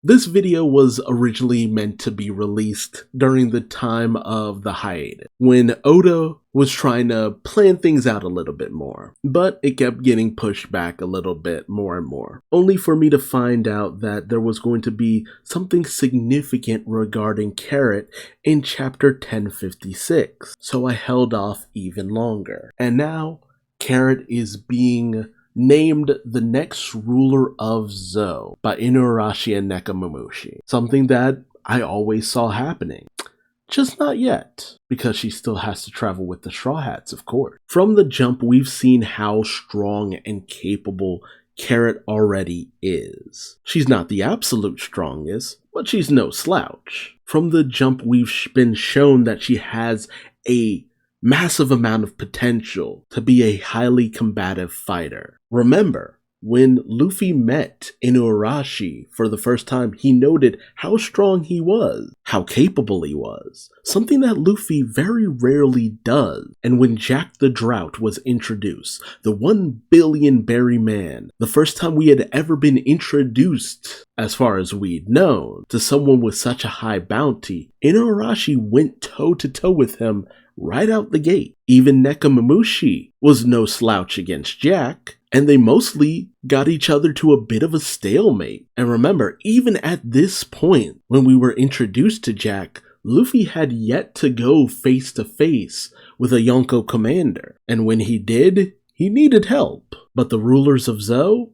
This video was originally meant to be released during the time of the hiatus, when Oda was trying to plan things out a little bit more, but it kept getting pushed back a little bit more and more, only for me to find out that there was going to be something significant regarding Carrot in chapter 1056, so I held off even longer. And now, Carrot is being named the next ruler of Zou by Inuarashi and Nekomamushi, something that I always saw happening. Just not yet, because she still has to travel with the Straw Hats, of course. From the jump, we've seen how strong and capable Carrot already is. She's not the absolute strongest, but she's no slouch. From the jump, we've been shown that she has a massive amount of potential to be a highly combative fighter. Remember, when Luffy met Inuarashi for the first time, he noted how strong he was, how capable he was, something that Luffy very rarely does. And when Jack the Drought was introduced, the 1 billion berry man, the first time we had ever been introduced, as far as we'd known, to someone with such a high bounty, Inuarashi went toe-to-toe with him right out the gate. Even Nekomamushi was no slouch against Jack, and they mostly got each other to a bit of a stalemate. And remember, even at this point, when we were introduced to Jack, Luffy had yet to go face to face with a Yonko commander. And when he did, he needed help. But the rulers of Zou?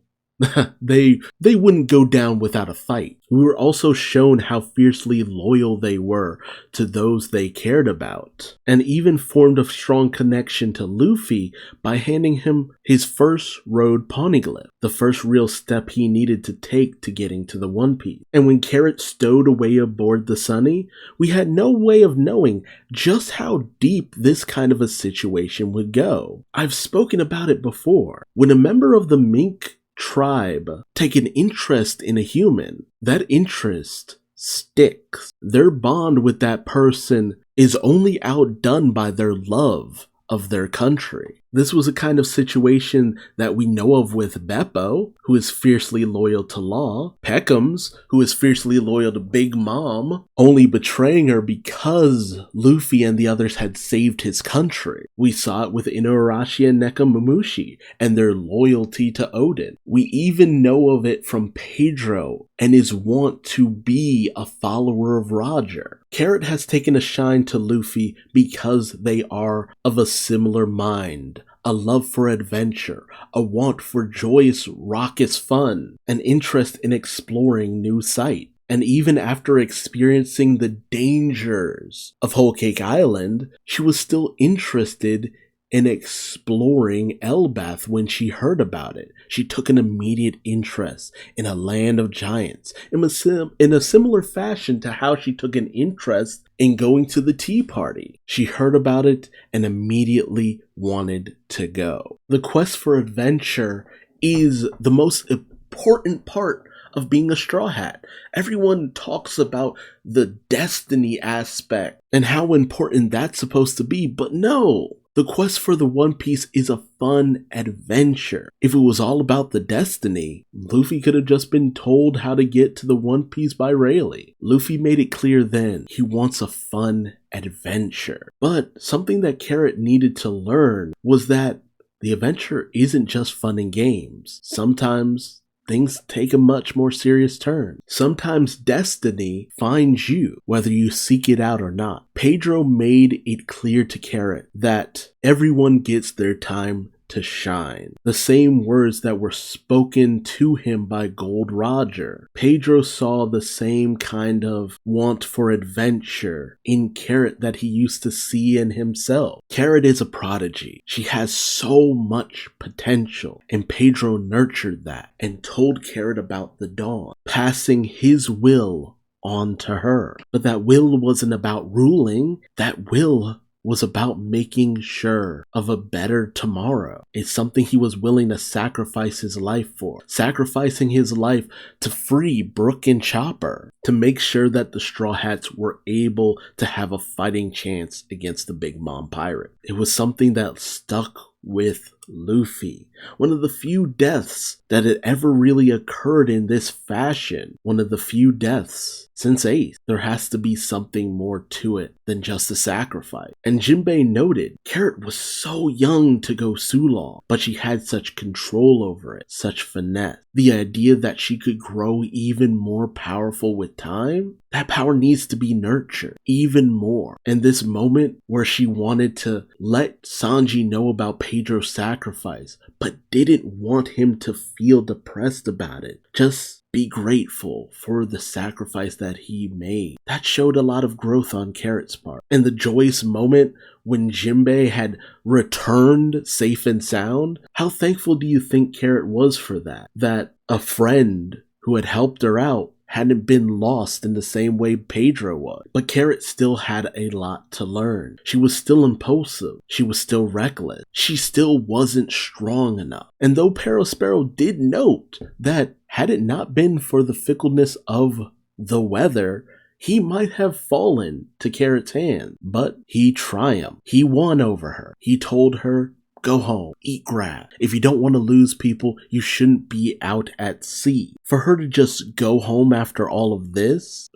they wouldn't go down without a fight. We were also shown how fiercely loyal they were to those they cared about, and even formed a strong connection to Luffy by handing him his first road poneglyph, the first real step he needed to take to getting to the One Piece. And when Carrot stowed away aboard the Sunny, we had no way of knowing just how deep this kind of a situation would go. I've spoken about it before. When a member of the Mink tribe take an interest in a human, that interest sticks. Their bond with that person is only outdone by their love of their country. This was a kind of situation that we know of with Beppo, who is fiercely loyal to Law, Peckham's, who is fiercely loyal to Big Mom, only betraying her because Luffy and the others had saved his country. We saw it with Inuarashi and Nekomamushi and their loyalty to Oden. We even know of it from Pedro and his want to be a follower of Roger. Carrot has taken a shine to Luffy because they are of a similar mind, a love for adventure, a want for joyous, raucous fun, an interest in exploring new sights. And even after experiencing the dangers of Whole Cake Island, she was still interested in exploring Elbaf when she heard about it. She took an immediate interest in a land of giants, in a similar fashion to how she took an interest in going to the tea party. She heard about it and immediately wanted to go. The quest for adventure is the most important part of being a Straw Hat. Everyone talks about the destiny aspect and how important that's supposed to be, but no. The quest for the One Piece is a fun adventure. If it was all about the destiny, Luffy could have just been told how to get to the One Piece by Rayleigh. Luffy made it clear then he wants a fun adventure. But something that Carrot needed to learn was that the adventure isn't just fun and games. Sometimes things take a much more serious turn. Sometimes destiny finds you, whether you seek it out or not. Pedro made it clear to Carrot that everyone gets their time to shine. The same words that were spoken to him by Gold Roger. Pedro saw the same kind of want for adventure in Carrot that he used to see in himself. Carrot is a prodigy. She has so much potential, and Pedro nurtured that and told Carrot about the dawn, passing his will on to her. But that will wasn't about ruling. That will was about making sure of a better tomorrow. It's something he was willing to sacrifice his life for. Sacrificing his life to free Brook and Chopper, to make sure that the Straw Hats were able to have a fighting chance against the Big Mom pirate. It was something that stuck with Luffy. One of the few deaths that had ever really occurred in this fashion. One of the few deaths since Ace. There has to be something more to it than just a sacrifice. And Jinbei noted, Carrot was so young to go so long, but she had such control over it, such finesse. The idea that she could grow even more powerful with time, that power needs to be nurtured even more. And this moment where she wanted to let Sanji know about Pedro's sacrifice, but didn't want him to feel depressed about it. Just be grateful for the sacrifice that he made. That showed a lot of growth on Carrot's part. And the joyous moment when Jinbei had returned safe and sound, how thankful do you think Carrot was for that? That a friend who had helped her out hadn't been lost in the same way Pedro was. But Carrot still had a lot to learn. She was still impulsive. She was still reckless. She still wasn't strong enough. And though Perospero did note that had it not been for the fickleness of the weather, he might have fallen to Carrot's hand. But he triumphed. He won over her. He told her, go home, eat grass. If you don't want to lose people, you shouldn't be out at sea. For her to just go home after all of this?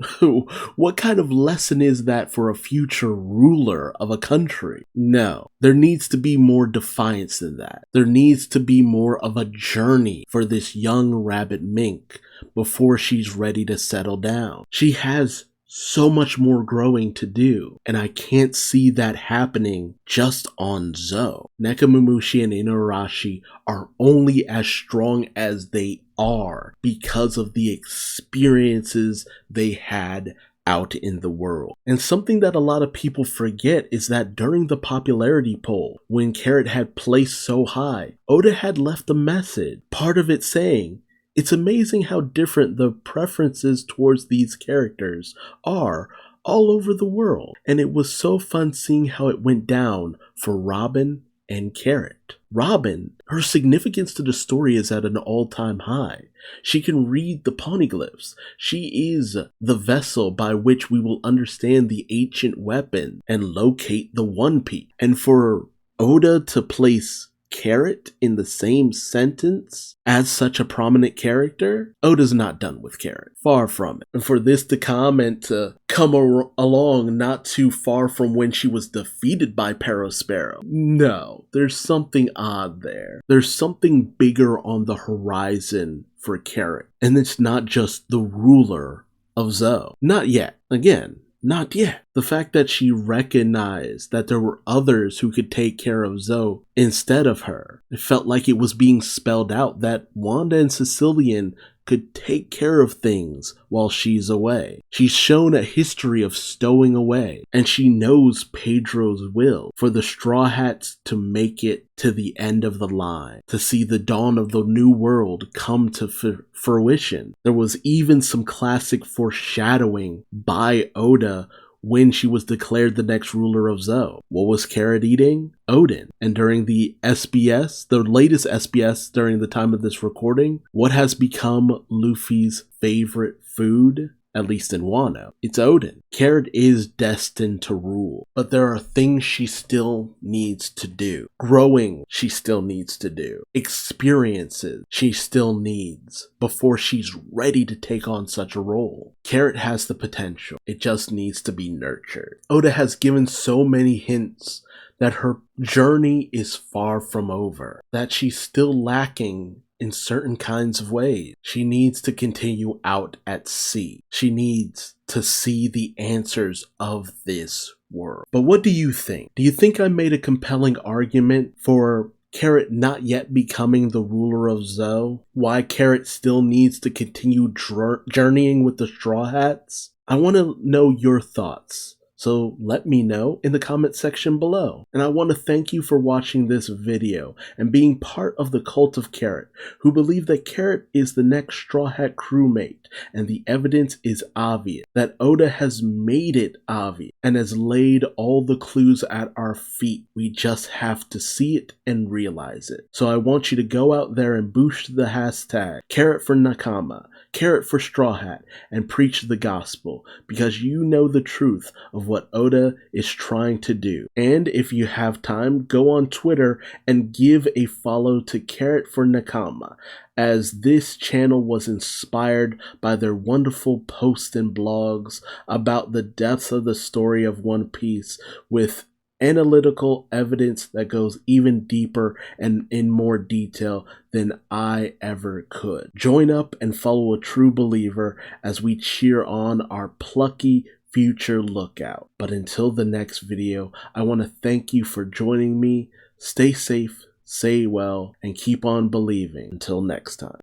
What kind of lesson is that for a future ruler of a country? No, there needs to be more defiance than that. There needs to be more of a journey for this young rabbit mink before she's ready to settle down. She has so much more growing to do, and I can't see that happening just on Zou. Nekomamushi and Inuarashi are only as strong as they are because of the experiences they had out in the world. And something that a lot of people forget is that during the popularity poll, when Carrot had placed so high, Oda had left a message, part of it saying, it's amazing how different the preferences towards these characters are all over the world. And it was so fun seeing how it went down for Robin and Carrot. Robin, her significance to the story is at an all-time high. She can read the poneglyphs. She is the vessel by which we will understand the ancient weapon and locate the One Piece. And for Oda to place Carrot in the same sentence as such a prominent character, Oda's not done with Carrot. Far from it. And for this to come and to come along not too far from when she was defeated by Perospero. No, there's something odd there. There's something bigger on the horizon for Carrot. And it's not just the ruler of Zou. Not yet. Again, not yet. The fact that she recognized that there were others who could take care of Zou instead of her. It felt like it was being spelled out that Wanda and Sicilian could take care of things while she's away. She's shown a history of stowing away, and she knows Pedro's will for the Straw Hats to make it to the end of the line, to see the dawn of the new world come to fruition. There was even some classic foreshadowing by Oda when she was declared the next ruler of Zou. What was Carrot eating? Oden. And during the SBS, the latest SBS during the time of this recording, what has become Luffy's favorite food? At least in Wano, it's Oden. Carrot is destined to rule, but there are things she still needs to do. Growing she still needs to do. Experiences she still needs before she's ready to take on such a role. Carrot has the potential. It just needs to be nurtured. Oda has given so many hints that her journey is far from over, that she's still lacking in certain kinds of ways. She needs to continue out at sea. She needs to see the answers of this world. But what do you think? Do you think I made a compelling argument for Carrot not yet becoming the ruler of Zou? Why Carrot still needs to continue journeying with the Straw Hats? I want to know your thoughts. So let me know in the comment section below. And I want to thank you for watching this video and being part of the cult of Carrot, who believe that Carrot is the next Straw Hat crewmate, and the evidence is obvious, that Oda has made it obvious and has laid all the clues at our feet. We just have to see it and realize it. So I want you to go out there and boost the hashtag Carrot for Nakama, Carrot for Straw Hat, and preach the gospel, because you know the truth of what what Oda is trying to do. And if you have time, go on Twitter and give a follow to Carrot for Nakama, as this channel was inspired by their wonderful posts and blogs about the depths of the story of One Piece, with analytical evidence that goes even deeper and in more detail than I ever could. Join up and follow a true believer as we cheer on our plucky future lookout. But until the next video, I want to thank you for joining me. Stay safe, stay well, and keep on believing. Until next time.